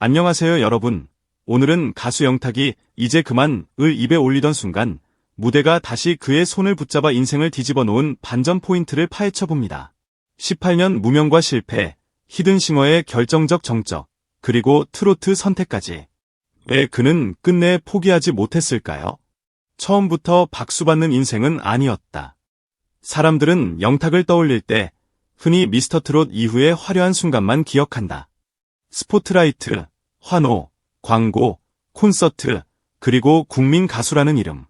안녕하세요 여러분. 오늘은 가수 영탁이 이제 그만을 입에 올리던 순간 무대가 다시 그의 손을 붙잡아 인생을 뒤집어 놓은 반전 포인트를 파헤쳐 봅니다. 18년 무명과 실패, 히든싱어의 결정적 정적, 그리고 트로트 선택까지. 왜 그는 끝내 포기하지 못했을까요? 처음부터 박수받는 인생은 아니었다. 사람들은 영탁을 떠올릴 때 흔히 미스터트롯 이후의 화려한 순간만 기억한다. 스포트라이트, 환호, 광고, 콘서트, 그리고 국민 가수라는 이름.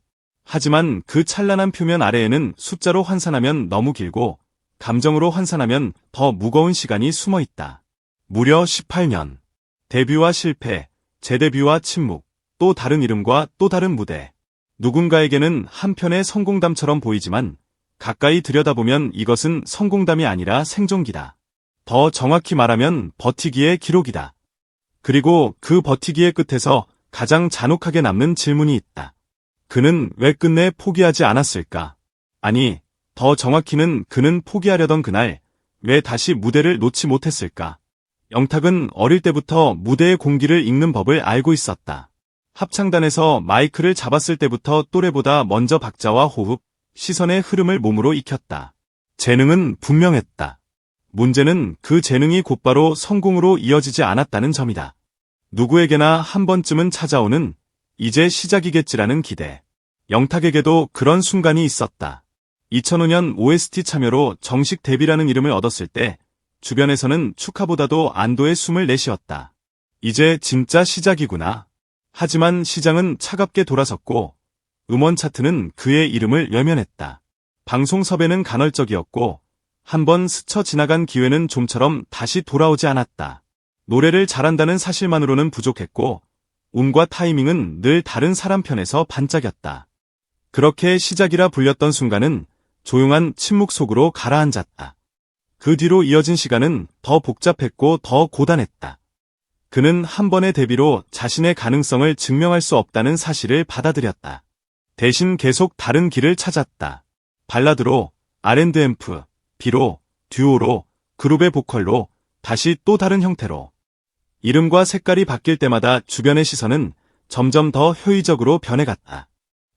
하지만 그 찬란한 표면 아래에는 숫자로 환산하면 너무 길고 감정으로 환산하면 더 무거운 시간이 숨어 있다. 무려 18년. 데뷔와 실패, 재데뷔와 침묵, 또 다른 이름과 또 다른 무대. 누군가에게는 한편의 성공담처럼 보이지만 가까이 들여다보면 이것은 성공담이 아니라 생존기다. 더 정확히 말하면 버티기의 기록이다. 그리고 그 버티기의 끝에서 가장 잔혹하게 남는 질문이 있다. 그는 왜 끝내 포기하지 않았을까? 아니, 더 정확히는 그는 포기하려던 그날 왜 다시 무대를 놓지 못했을까? 영탁은 어릴 때부터 무대의 공기를 읽는 법을 알고 있었다. 합창단에서 마이크를 잡았을 때부터 또래보다 먼저 박자와 호흡, 시선의 흐름을 몸으로 익혔다. 재능은 분명했다. 문제는 그 재능이 곧바로 성공으로 이어지지 않았다는 점이다. 누구에게나 한 번쯤은 찾아오는 이제 시작이겠지라는 기대. 영탁에게도 그런 순간이 있었다. 2005년 OST 참여로 정식 데뷔라는 이름을 얻었을 때 주변에서는 축하보다도 안도의 숨을 내쉬었다. 이제 진짜 시작이구나. 하지만 시장은 차갑게 돌아섰고 음원 차트는 그의 이름을 외면했다. 방송 섭외는 간헐적이었고 한번 스쳐 지나간 기회는 좀처럼 다시 돌아오지 않았다. 노래를 잘한다는 사실만으로는 부족했고 운과 타이밍은 늘 다른 사람 편에서 반짝였다. 그렇게 시작이라 불렸던 순간은 조용한 침묵 속으로 가라앉았다. 그 뒤로 이어진 시간은 더 복잡했고 더 고단했다. 그는 한 번의 데뷔로 자신의 가능성을 증명할 수 없다는 사실을 받아들였다. 대신 계속 다른 길을 찾았다. 발라드로, R&B, 비로, 듀오로, 그룹의 보컬로, 다시 또 다른 형태로. 이름과 색깔이 바뀔 때마다 주변의 시선은 점점 더 효율적으로 변해갔다.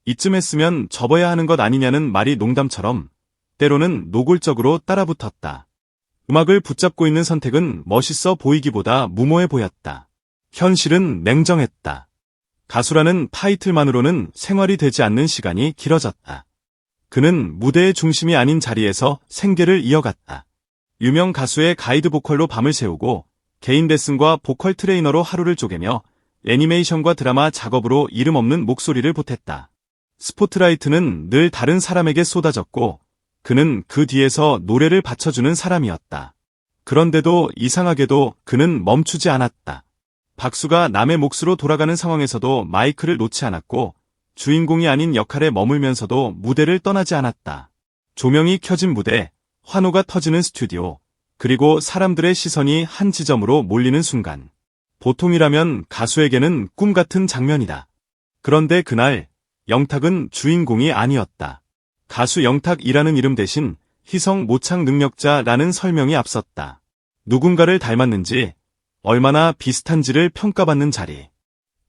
이쯤 했으면 접어야 하는 것 아니냐는 말이 농담처럼 때로는 노골적으로 따라붙었다. 음악을 붙잡고 있는 선택은 멋있어 보이기보다 무모해 보였다. 현실은 냉정했다. 가수라는 타이틀만으로는 생활이 되지 않는 시간이 길어졌다. 그는 무대의 중심이 아닌 자리에서 생계를 이어갔다. 유명 가수의 가이드 보컬로 밤을 새우고 개인 레슨과 보컬 트레이너로 하루를 쪼개며 애니메이션과 드라마 작업으로 이름 없는 목소리를 보탰다. 스포트라이트는 늘 다른 사람에게 쏟아졌고 그는 그 뒤에서 노래를 받쳐주는 사람이었다. 그런데도 이상하게도 그는 멈추지 않았다. 박수가 남의 몫으로 돌아가는 상황에서도 마이크를 놓지 않았고 주인공이 아닌 역할에 머물면서도 무대를 떠나지 않았다. 조명이 켜진 무대, 환호가 터지는 스튜디오, 그리고 사람들의 시선이 한 지점으로 몰리는 순간. 보통이라면 가수에게는 꿈 같은 장면이다. 그런데 그날 영탁은 주인공이 아니었다. 가수 영탁이라는 이름 대신 희성 모창 능력자라는 설명이 앞섰다. 누군가를 닮았는지, 얼마나 비슷한지를 평가받는 자리.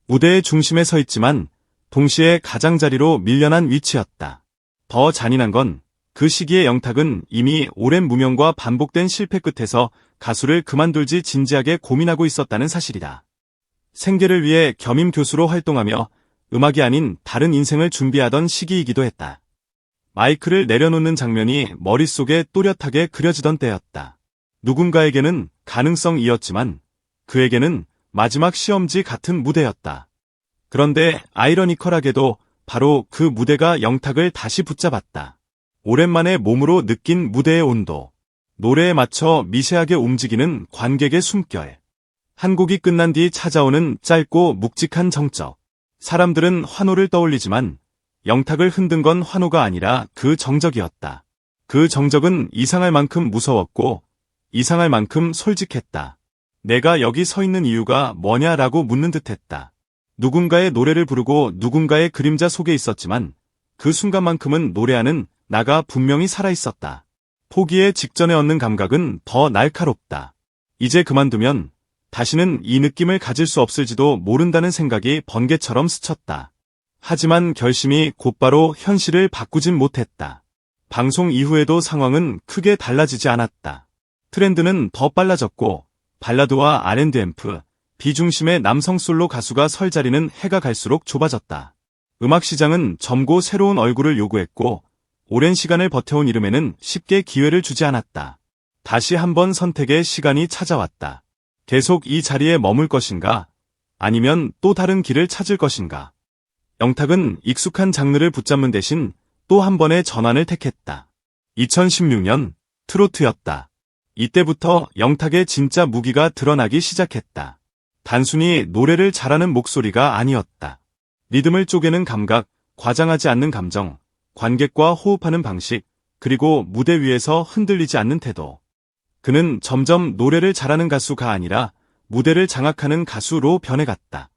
무대의 중심에 서 있지만 동시에 가장자리로 밀려난 위치였다. 더 잔인한 건 그 시기의 영탁은 이미 오랜 무명과 반복된 실패 끝에서 가수를 그만둘지 진지하게 고민하고 있었다는 사실이다. 생계를 위해 겸임 교수로 활동하며 음악이 아닌 다른 인생을 준비하던 시기이기도 했다. 마이크를 내려놓는 장면이 머릿속에 또렷하게 그려지던 때였다. 누군가에게는 가능성이었지만 그에게는 마지막 시험지 같은 무대였다. 그런데 아이러니컬하게도 바로 그 무대가 영탁을 다시 붙잡았다. 오랜만에 몸으로 느낀 무대의 온도, 노래에 맞춰 미세하게 움직이는 관객의 숨결. 한 곡이 끝난 뒤 찾아오는 짧고 묵직한 정적. 사람들은 환호를 떠올리지만 영탁을 흔든 건 환호가 아니라 그 정적이었다. 그 정적은 이상할 만큼 무서웠고 이상할 만큼 솔직했다. 내가 여기 서 있는 이유가 뭐냐라고 묻는 듯했다. 누군가의 노래를 부르고 누군가의 그림자 속에 있었지만 그 순간만큼은 노래하는 나가 분명히 살아있었다. 포기의 직전에 얻는 감각은 더 날카롭다. 이제 그만두면 다시는 이 느낌을 가질 수 없을지도 모른다는 생각이 번개처럼 스쳤다. 하지만 결심이 곧바로 현실을 바꾸진 못했다. 방송 이후에도 상황은 크게 달라지지 않았다. 트렌드는 더 빨라졌고 발라드와 R&B 비중심의 남성 솔로 가수가 설 자리는 해가 갈수록 좁아졌다. 음악 시장은 젊고 새로운 얼굴을 요구했고 오랜 시간을 버텨온 이름에는 쉽게 기회를 주지 않았다. 다시 한번 선택의 시간이 찾아왔다. 계속 이 자리에 머물 것인가? 아니면 또 다른 길을 찾을 것인가? 영탁은 익숙한 장르를 붙잡는 대신 또 한 번의 전환을 택했다. 2016년 트로트였다. 이때부터 영탁의 진짜 무기가 드러나기 시작했다. 단순히 노래를 잘하는 목소리가 아니었다. 리듬을 쪼개는 감각, 과장하지 않는 감정, 관객과 호흡하는 방식, 그리고 무대 위에서 흔들리지 않는 태도. 그는 점점 노래를 잘하는 가수가 아니라 무대를 장악하는 가수로 변해갔다.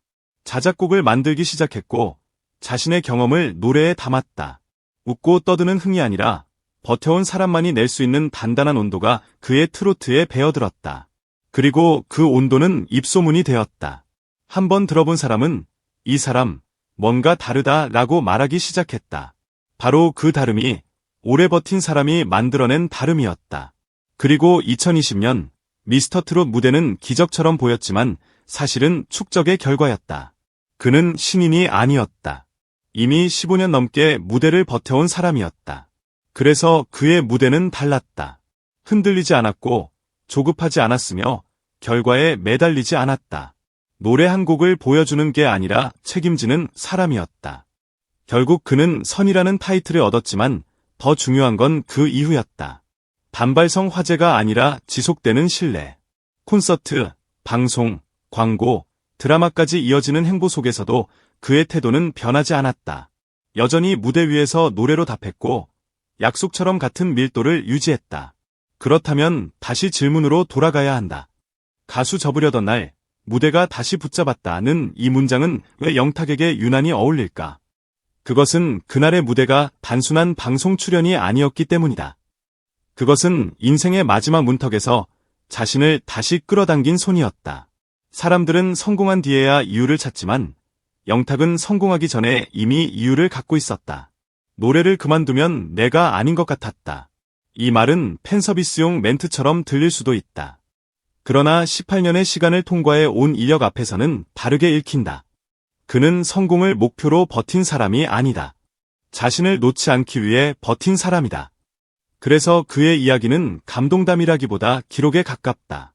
자작곡을 만들기 시작했고 자신의 경험을 노래에 담았다. 웃고 떠드는 흥이 아니라 버텨온 사람만이 낼 수 있는 단단한 온도가 그의 트로트에 배어들었다. 그리고 그 온도는 입소문이 되었다. 한번 들어본 사람은 이 사람 뭔가 다르다라고 말하기 시작했다. 바로 그 다름이 오래 버틴 사람이 만들어낸 다름이었다. 그리고 2020년 미스터트롯 무대는 기적처럼 보였지만 사실은 축적의 결과였다. 그는 신인이 아니었다. 이미 15년 넘게 무대를 버텨온 사람이었다. 그래서 그의 무대는 달랐다. 흔들리지 않았고 조급하지 않았으며 결과에 매달리지 않았다. 노래 한 곡을 보여주는 게 아니라 책임지는 사람이었다. 결국 그는 선이라는 타이틀을 얻었지만 더 중요한 건 그 이후였다. 단발성 화제가 아니라 지속되는 신뢰. 콘서트, 방송, 광고, 드라마까지 이어지는 행보 속에서도 그의 태도는 변하지 않았다. 여전히 무대 위에서 노래로 답했고 약속처럼 같은 밀도를 유지했다. 그렇다면 다시 질문으로 돌아가야 한다. 가수 접으려던 날 무대가 다시 붙잡았다는 이 문장은 왜 영탁에게 유난히 어울릴까? 그것은 그날의 무대가 단순한 방송 출연이 아니었기 때문이다. 그것은 인생의 마지막 문턱에서 자신을 다시 끌어당긴 손이었다. 사람들은 성공한 뒤에야 이유를 찾지만 영탁은 성공하기 전에 이미 이유를 갖고 있었다. 노래를 그만두면 내가 아닌 것 같았다. 이 말은 팬서비스용 멘트처럼 들릴 수도 있다. 그러나 18년의 시간을 통과해 온 이력 앞에서는 다르게 읽힌다. 그는 성공을 목표로 버틴 사람이 아니다. 자신을 놓지 않기 위해 버틴 사람이다. 그래서 그의 이야기는 감동담이라기보다 기록에 가깝다.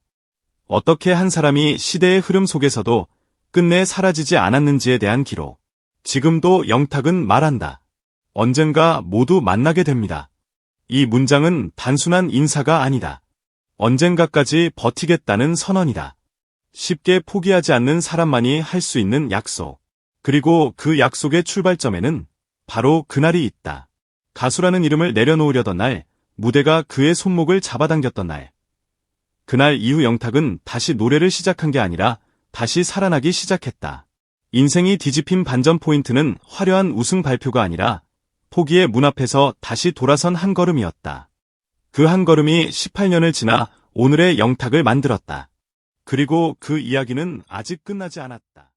어떻게 한 사람이 시대의 흐름 속에서도 끝내 사라지지 않았는지에 대한 기록. 지금도 영탁은 말한다. 언젠가 모두 만나게 됩니다. 이 문장은 단순한 인사가 아니다. 언젠가까지 버티겠다는 선언이다. 쉽게 포기하지 않는 사람만이 할 수 있는 약속. 그리고 그 약속의 출발점에는 바로 그날이 있다. 가수라는 이름을 내려놓으려던 날, 무대가 그의 손목을 잡아당겼던 날. 그날 이후 영탁은 다시 노래를 시작한 게 아니라 다시 살아나기 시작했다. 인생이 뒤집힌 반전 포인트는 화려한 우승 발표가 아니라 포기의 문 앞에서 다시 돌아선 한 걸음이었다. 그 한 걸음이 18년을 지나 오늘의 영탁을 만들었다. 그리고 그 이야기는 아직 끝나지 않았다.